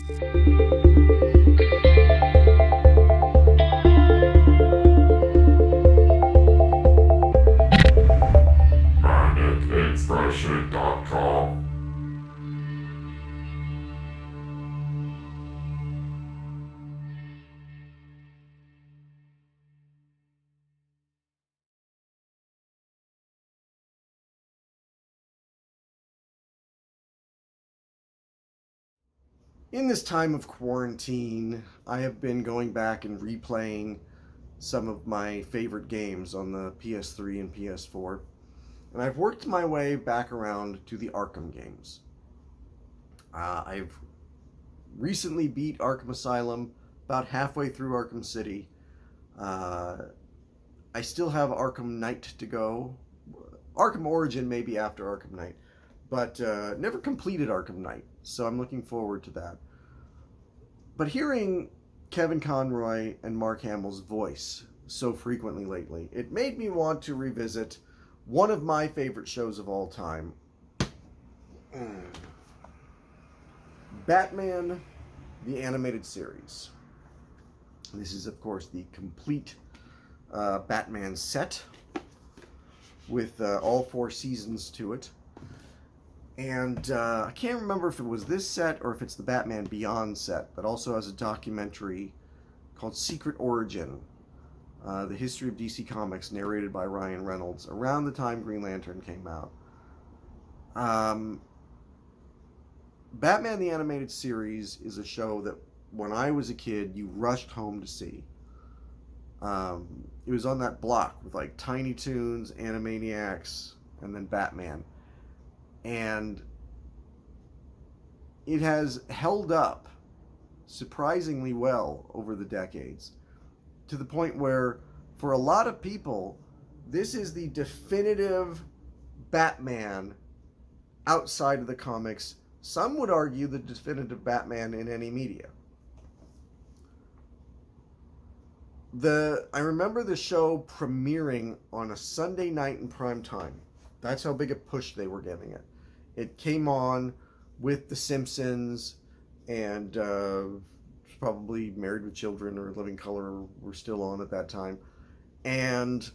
Inspiration.com. In this time of quarantine, I have been going back and replaying some of my favorite games on the PS3 and PS4, and I've worked my way back around to the Arkham games. I've recently beat Arkham Asylum, about halfway through Arkham City. I still have Arkham Knight to go. Arkham Origin maybe after Arkham Knight, but never completed Arkham Knight, so I'm looking forward to that. But hearing Kevin Conroy and Mark Hamill's voice so frequently lately, it made me want to revisit one of my favorite shows of all time, Batman, the animated series. This is, of course, the complete Batman set with all 4 seasons to it. And I can't remember if it was this set or if it's the Batman Beyond set, that also has a documentary called Secret Origin, the history of DC Comics, narrated by Ryan Reynolds, around the time Green Lantern came out. Batman the Animated Series is a show that when I was a kid, you rushed home to see. It was on that block with like Tiny Toons, Animaniacs, and then Batman. And it has held up surprisingly well over the decades, to the point where, for a lot of people, this is the definitive Batman outside of the comics. Some would argue the definitive Batman in any media. I remember the show premiering on a Sunday night in prime time. That's how big a push they were giving it. It came on with The Simpsons, and probably Married with Children or Living Color were still on at that time. And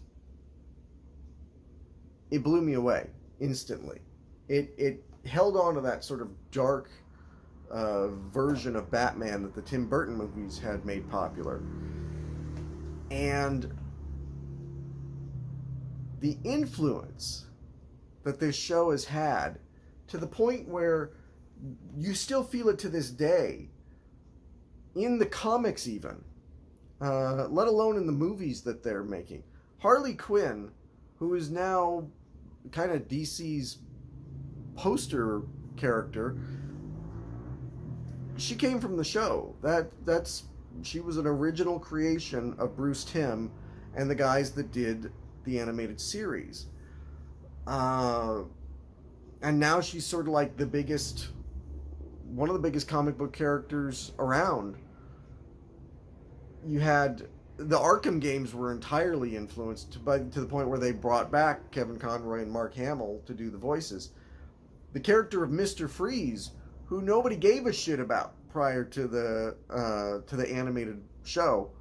it blew me away instantly. It held on to that sort of dark version of Batman that the Tim Burton movies had made popular. And the influence that this show has had, to the point where you still feel it to this day, in the comics even, let alone in the movies that they're making. Harley Quinn, who is now kind of DC's poster character, she came from the show. She was an original creation of Bruce Timm and the guys that did the animated series. And now she's sort of like one of the biggest comic book characters around. You had the Arkham games were entirely influenced to the point where they brought back Kevin Conroy and Mark Hamill to do the voices. The character of Mr. Freeze, who nobody gave a shit about prior to the animated show,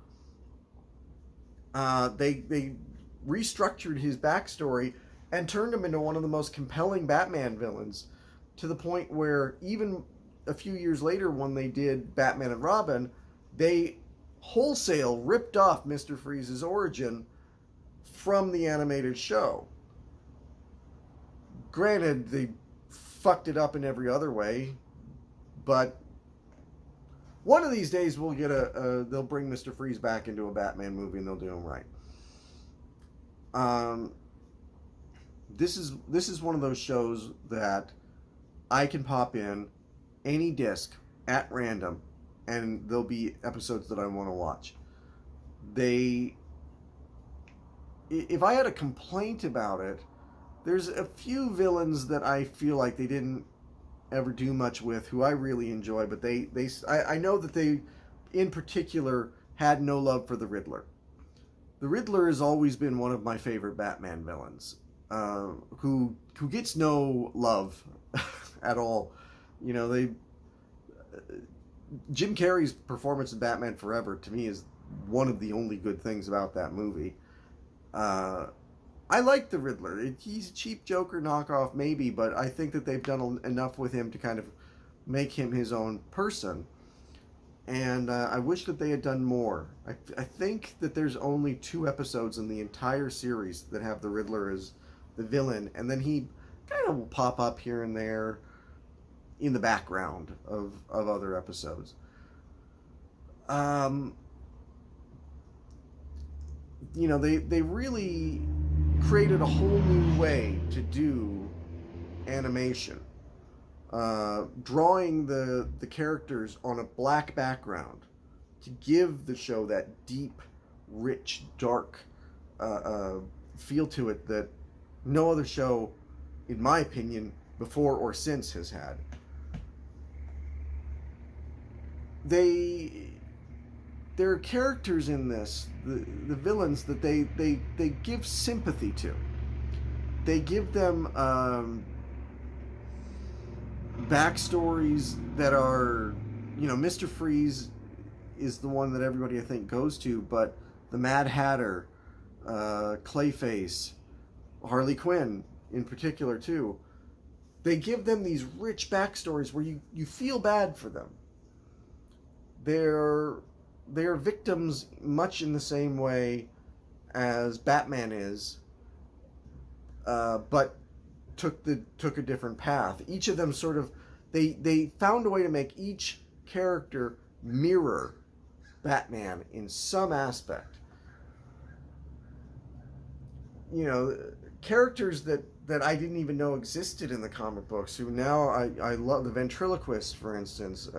they restructured his backstory and turned him into one of the most compelling Batman villains, to the point where even a few years later, when they did Batman and Robin, they wholesale ripped off Mr. Freeze's origin from the animated show. Granted, they fucked it up in every other way, but one of these days we'll get they'll bring Mr. Freeze back into a Batman movie and they'll do him right. This is one of those shows that I can pop in any disc at random, and there'll be episodes that I want to watch. If I had a complaint about it, there's a few villains that I feel like they didn't ever do much with, who I really enjoy, but I know that they, in particular, had no love for the Riddler. The Riddler has always been one of my favorite Batman villains, who gets no love at all. You know, Jim Carrey's performance in Batman Forever, to me, is one of the only good things about that movie. I like the Riddler. He's a cheap Joker knockoff, maybe, but I think that they've done enough with him to kind of make him his own person. And I wish that they had done more. I think that there's only 2 episodes in the entire series that have the Riddler as the villain, and then he kind of will pop up here and there in the background of other episodes. They really created a whole new way to do animation. Drawing the characters on a black background to give the show that deep, rich, dark feel to it that no other show, in my opinion, before or since has had. There are characters in this, the villains, that they give sympathy to. They give them backstories that are, Mr. Freeze is the one that everybody, I think, goes to, but the Mad Hatter, Clayface, Harley Quinn in particular too, they give them these rich backstories where you feel bad for them. They're victims much in the same way as Batman is, but took a different path. Each of them sort of they found a way to make each character mirror Batman in some aspect. Characters that I didn't even know existed in the comic books, who now I love. The ventriloquist, for instance,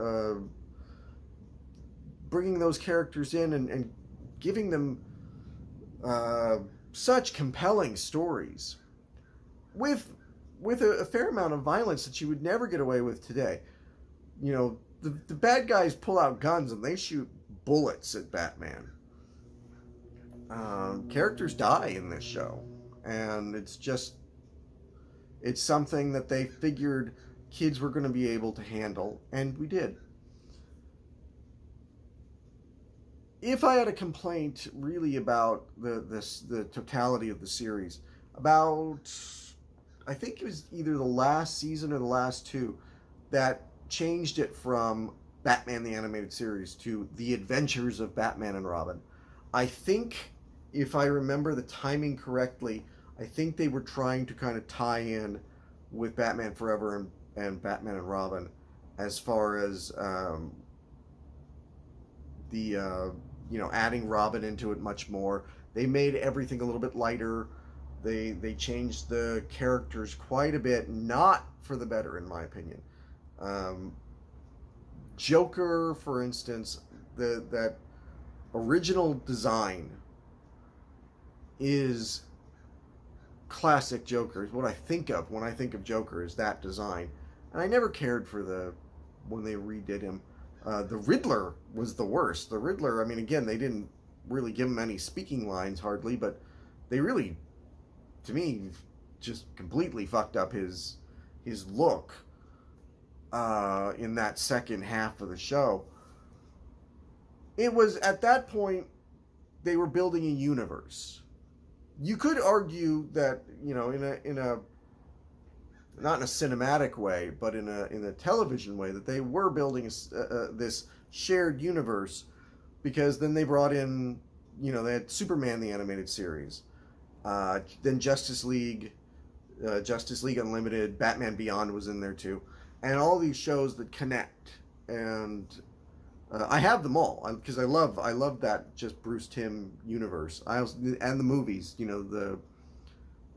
bringing those characters in and giving them such compelling stories with a fair amount of violence that you would never get away with today. The bad guys pull out guns and they shoot bullets at Batman. Characters die in this show, and it's something that they figured kids were going to be able to handle, and we did. If I had a complaint really about the totality of the series, about, I think it was either the last season or the last 2 that changed it from Batman the Animated Series to The Adventures of Batman and Robin. I think, if I remember the timing correctly, I think they were trying to kind of tie in with Batman Forever and Batman and Robin as far as adding Robin into it much more. They made everything a little bit lighter. They changed the characters quite a bit, not for the better, in my opinion. Joker, for instance, that original design is classic Joker. Is what I think of when I think of Joker, is that design. And I never cared for when they redid him. The Riddler was the worst. The Riddler, I mean, again, they didn't really give him any speaking lines hardly, but they really, to me, just completely fucked up his look in that second half of the show. It was at that point they were building a universe. You could argue that, in a not in a cinematic way, but in a television way, that they were building this shared universe, because then they brought in, they had Superman the Animated Series, then Justice League Unlimited, Batman Beyond was in there too, and all these shows that connect. And I have them all because I love that just Bruce Timm universe. And the movies, the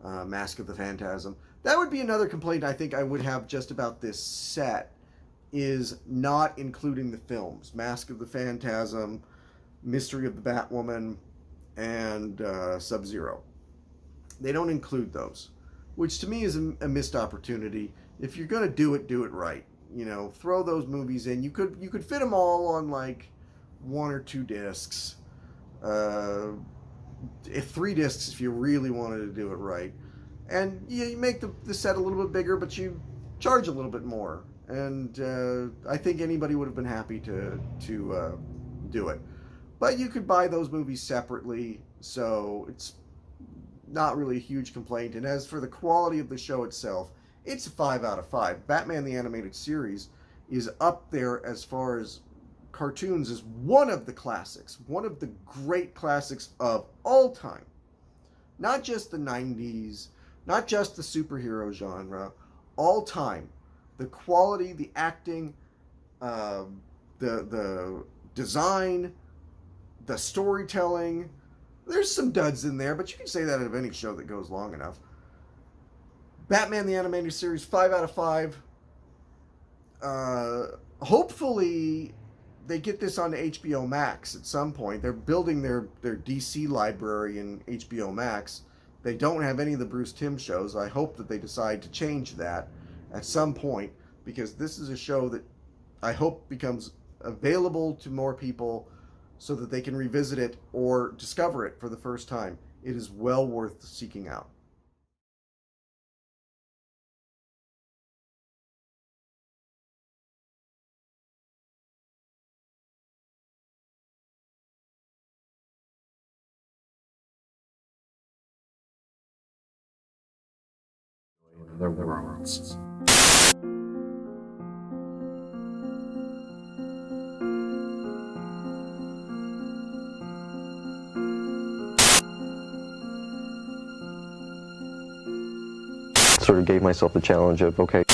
Mask of the Phantasm. That would be another complaint I think I would have just about this set, is not including the films. Mask of the Phantasm, Mystery of the Batwoman, and Sub-Zero. They don't include those, which to me is a missed opportunity. If you're going to do it right. Throw those movies in. You could fit them all on like 1 or 2 discs. 3 discs if you really wanted to do it right. And you make the set a little bit bigger, but you charge a little bit more. and I think anybody would have been happy to do it. But you could buy those movies separately, so it's not really a huge complaint. And as for the quality of the show itself, it's a 5 out of 5. Batman the Animated Series is up there as far as cartoons as one of the classics, one of the great classics of all time. Not just the 90s, not just the superhero genre, all time. The quality, the acting, the design, the storytelling. There's some duds in there, but you can say that of any show that goes long enough. Batman the Animated Series, 5 out of 5. Hopefully they get this on HBO Max at some point. They're building their DC library in HBO Max. They don't have any of the Bruce Timm shows. I hope that they decide to change that at some point, because this is a show that I hope becomes available to more people so that they can revisit it or discover it for the first time. It is well worth seeking out. The worlds. Sort of gave myself the challenge of, okay,